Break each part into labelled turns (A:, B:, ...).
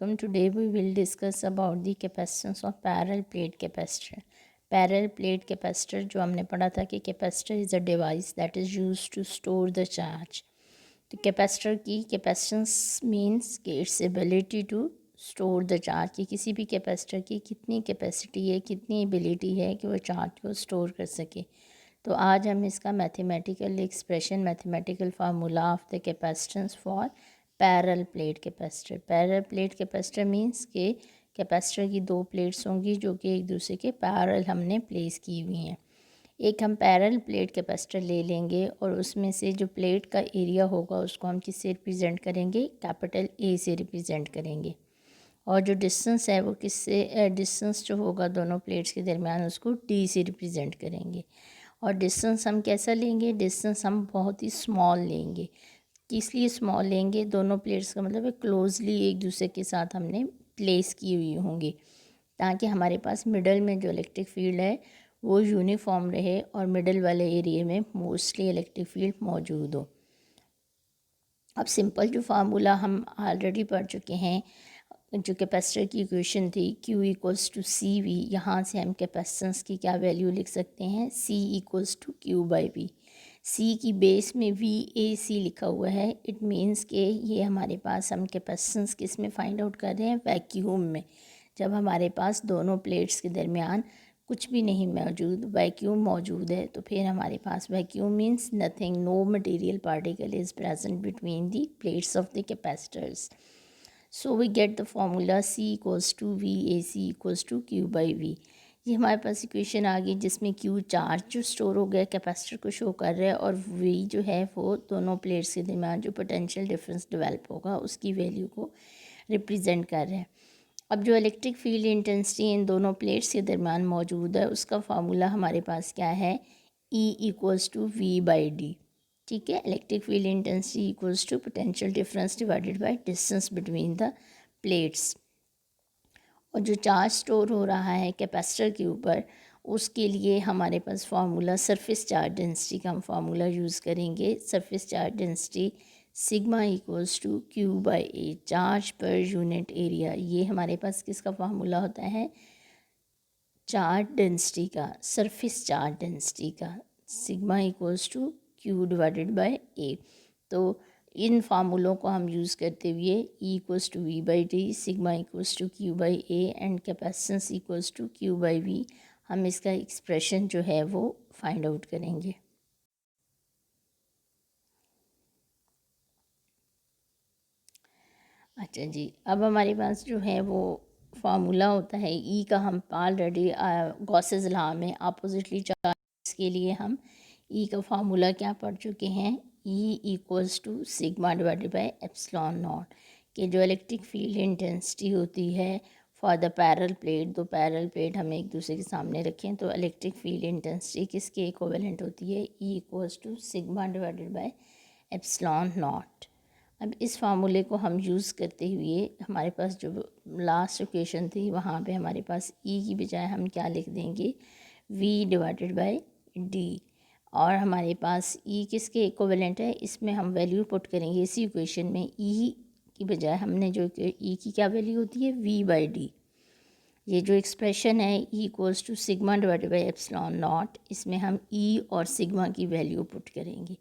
A: welcome. Today we will discuss about the capacitance of parallel plate capacitor. Parallel plate capacitor जो हमने पढ़ा था कि capacitor is a device that is used to store the charge. तो capacitor की capacitance means कि its ability to store the charge, कि किसी भी कैपेसिटर की कितनी कैपेसिटी है, कितनी एबिलिटी है कि वो चार्ज को स्टोर कर सके. तो आज हम इसका mathematical expression, mathematical formula of the capacitance for parallel plate capacitor. Parallel plate capacitor means के कैपेसिटर की दो प्लेट्स होंगी जो कि एक दूसरे के पैरेलल हमने प्लेस की हुई हैं. एक हम पैरेलल प्लेट कैपेसिटर ले लेंगे और उसमें से जो प्लेट का एरिया होगा उसको हम किससे रिप्रेजेंट करेंगे, कैपिटल ए से रिप्रेजेंट करेंगे. और जो डिस्टेंस है वो किससे, डिस्टेंस जो होगा दोनों प्लेट्स के दरमियान उसको डी से रिप्रेजेंट करेंगे. और डिस्टेंस हम कैसा लेंगे, डिस्टेंस हम बहुत ही स्मॉल लेंगे. किस लिए स्मॉल लेंगे, दोनों प्लेट्स का मतलब है क्लोजली एक दूसरे के साथ हमने प्लेस की हुई होंगी ताकि हमारे पास मिडल में जो इलेक्ट्रिक फील्ड है वो यूनिफॉर्म रहे और मिडल वाले एरिया में मोस्टली इलेक्ट्रिक फील्ड मौजूद हो. अब सिंपल जो फार्मूला हम ऑलरेडी पढ़ चुके हैं, जो कैपेसिटर की इक्वेशन थी Q equals to C V, यहाँ से हम कैपेसिटेंस की क्या वैल्यू लिख सकते हैं, C equals to Q by V. C की बेस में VAC लिखा हुआ है. इट मीन्स के ये हमारे पास हम कैपेसिटेंस किस में फाइंड आउट कर रहे हैं, वैक्यूम में. जब हमारे पास दोनों प्लेट्स के दरमियान कुछ भी नहीं मौजूद, वैक्यूम मौजूद है, तो फिर हमारे पास vacuum means nothing, no material particle is present between the plates of the capacitors. So we get the formula C equals to VAC equals to Q by V. ये हमारे पास इक्वेशन आ गई जिसमें Q चार्ज जो store हो गया capacitor को show कर रहा है और V जो है वो दोनों प्लेट्स के दरमियान जो पोटेंशियल डिफरेंस डेवलप होगा उसकी वैल्यू को रिप्रेजेंट कर रहा है. अब जो इलेक्ट्रिक फील्ड इंटेंसिटी इन दोनों प्लेट्स के दरमियान मौजूद है उसका फार्मूला हमारे पास क्या है, E equals to V by D. ठीक है, electric field intensity equals to potential difference divided by distance between the plates. और जो चार्ज स्टोर हो रहा है कैपेसिटर के ऊपर उसके लिए हमारे पास फार्मूला सरफेस चार्ज डेंसिटी का हम फार्मूला यूज़ करेंगे. Surface charge density sigma equals to Q by A, charge per unit area. ये हमारे पास किसका फार्मूला होता है, चार्ज डेंसिटी का, सरफेस चार्ज डेंसिटी का. Sigma equals to Q divided by A. तो इन फार्मूलों को हम यूज़ करते हुए E equals to V by D, sigma equals to Q by A and capacitance equals to Q by V, हम इसका एक्सप्रेशन जो है वो फाइंड आउट करेंगे. अच्छा जी, अब हमारे पास जो है वो फार्मूला होता है E का. हम ऑलरेडी गॉसेस लॉ में अपोजिटली चार्ज के लिए हम E का फार्मूला क्या पढ़ चुके हैं, E equals to sigma divided by epsilon naught. कि जो इलेक्ट्रिक फील्ड इंटेंसिटी होती है फॉर द पैरेलल प्लेट, दो पैरेलल प्लेट हम एक दूसरे के सामने रखें तो इलेक्ट्रिक फील्ड इंटेंसिटी किसके इक्विवेलेंट होती है, E equals to sigma divided by epsilon naught. अब इस फार्मूले को हम यूज़ करते हुए हमारे पास जो लास्ट इक्वेशन थी वहाँ पे हमारे पास E की बजाय हम क्या लिख देंगे, V डिवाइडेड बाई डी. और हमारे पास E किसके इक्विवेलेंट है, इसमें हम वैल्यू पुट करेंगे इसी इक्वेशन में. E की बजाय हमने जो E की क्या वैल्यू होती है, V बाई डी. ये जो एक्सप्रेशन है E equals to sigma divided by epsilon naught, इसमें हम E और सिग्मा की वैल्यू पुट करेंगे.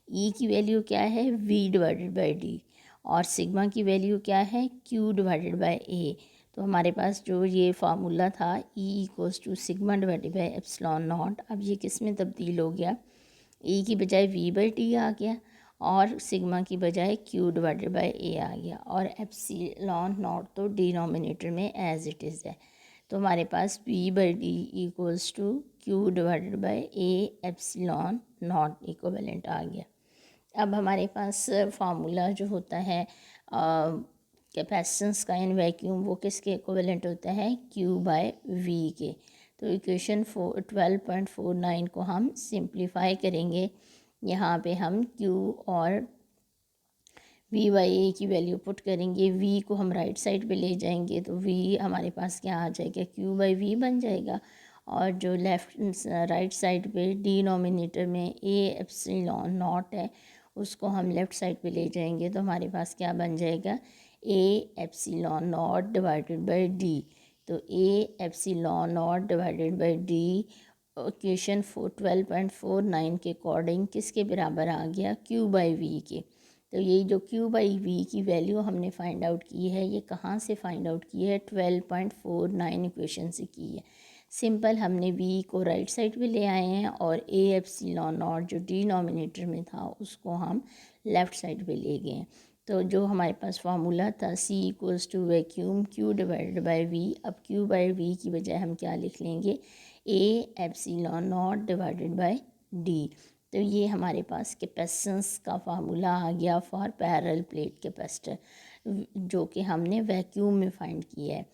A: E की वैल्यू क्या है, V डिवाइडेड बाई डी, और सिग्मा की वैल्यू क्या है, Q डिवाइडेड बाई ए. तो हमारे पास जो ये फार्मूला था E equals to sigma divided by epsilon naught, अब ये किस में तब्दील हो गया, E की बजाय V बाई टी आ गया और सिग्मा की बजाय Q डिवाइडेड बाई ए आ गया, और एप्सिलॉन नॉट तो डिनोमिनेटर में एज इट इज़ है. तो हमारे पास V by D equals to Q divided by A epsilon naught equivalent आ गया. अब हमारे पास फार्मूला जो होता है कैपेसिटेंस का इन वैक्यूम, वो किसके इक्विवेलेंट होता है, Q बाय V के. तो इक्वेशन 12.49 को हम सिंप्लीफाई करेंगे. यहाँ पे हम Q और V बाई ए की वैल्यू पुट करेंगे. V को हम राइट साइड पे ले जाएंगे तो V हमारे पास क्या आ जाएगा, Q बाई V बन जाएगा. और जो लेफ़्ट राइट साइड पे डिनोमिनेटर में ए एप्सिलॉन नॉट है उसको हम लेफ़्ट साइड पे ले जाएंगे तो हमारे पास क्या बन जाएगा, A epsilon naught divided by D. तो A epsilon naught divided by D equation 12.49 के अकॉर्डिंग किसके बराबर आ गया, क्यू बाई वी के। तो ये जो क्यू बाई वी की वैल्यू हमने फाइंड आउट की है, ये कहाँ से फाइंड आउट की है, 12.49 इक्वेशन से की है। सिंपल, हमने वी को राइट साइड पे ले आए हैं और ए एप्सिलॉन नॉट जो डिनोमिनेटर में था उसको हम लेफ़्ट साइड पे ले गए हैं। तो जो हमारे पास फार्मूला था C equals to vacuum Q divided by V, अब क्यू बाई वी की बजाय हम क्या लिख लेंगे, A epsilon naught divided by D. तो ये हमारे पास कैपेसिटेंस का फार्मूला आ गया फॉर पैरेलल प्लेट कैपेसिटर, जो कि हमने वैक्यूम में फाइंड किया है।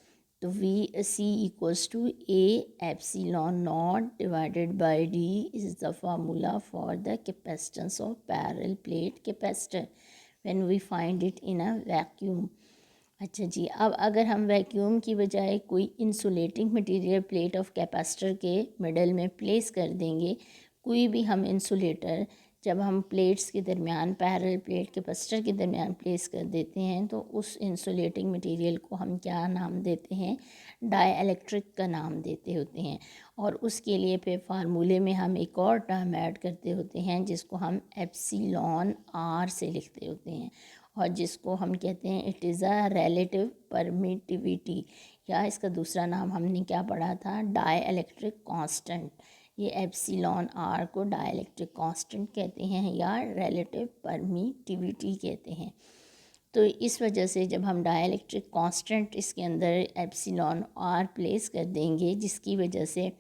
A: तो V C equals to A epsilon naught divided by D is the formula for the capacitance of parallel plate capacitor when we find it in a vacuum. अच्छा जी, अब अगर हम वैक्यूम की बजाय कोई insulating material plate of capacitor के middle में प्लेस कर देंगे, कोई भी हम इंसुलेटर जब हम प्लेट्स के दरमियान पैरेलल प्लेट कैपेसिटर के दरमियान प्लेस कर देते हैं तो उस इंसुलेटिंग मटेरियल को हम क्या नाम देते हैं, डाइइलेक्ट्रिक का नाम देते होते हैं। और उसके लिए फिर फार्मूले में हम एक और टर्म ऐड करते होते हैं जिसको हम एप्सिलॉन आर से लिखते होते हैं और जिसको हम कहते हैं it is a relative permittivity, या इसका दूसरा नाम हमने क्या पढ़ा था, डाइइलेक्ट्रिक कांस्टेंट। ये एप्सिलॉन आर को डाइइलेक्ट्रिक कांस्टेंट कहते हैं या रिलेटिव परमिटिविटी कहते हैं। तो इस वजह से जब हम डाइइलेक्ट्रिक कांस्टेंट इसके अंदर एप्सिलॉन आर प्लेस कर देंगे, जिसकी वजह से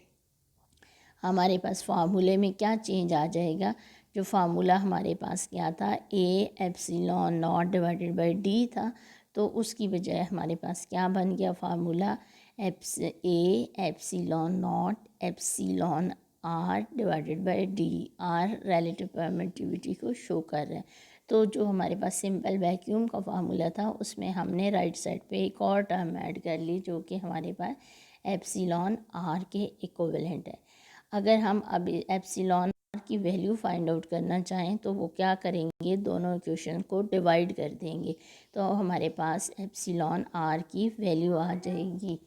A: हमारे पास फार्मूले में क्या चेंज आ जाएगा, जो फार्मूला हमारे पास क्या था, A epsilon naught divided by D था, तो उसकी बजाय हमारे पास क्या बन गया formula, A epsilon naught epsilon R divided by D. R relative permittivity को शो कर रहा है। तो जो हमारे पास सिंपल वैक्यूम का फार्मूला था उसमें हमने राइट साइड पे एक और टर्म ऐड कर ली जो कि हमारे पास एप्सिलॉन आर के इक्विवेलेंट है। अगर हम अब एप्सिलॉन आर की वैल्यू फाइंड आउट करना चाहें तो वो क्या करेंगे, दोनों इक्वेशन को डिवाइड कर देंगे, तो हमारे पास एप्सिलॉन आर की वैल्यू आ जाएगी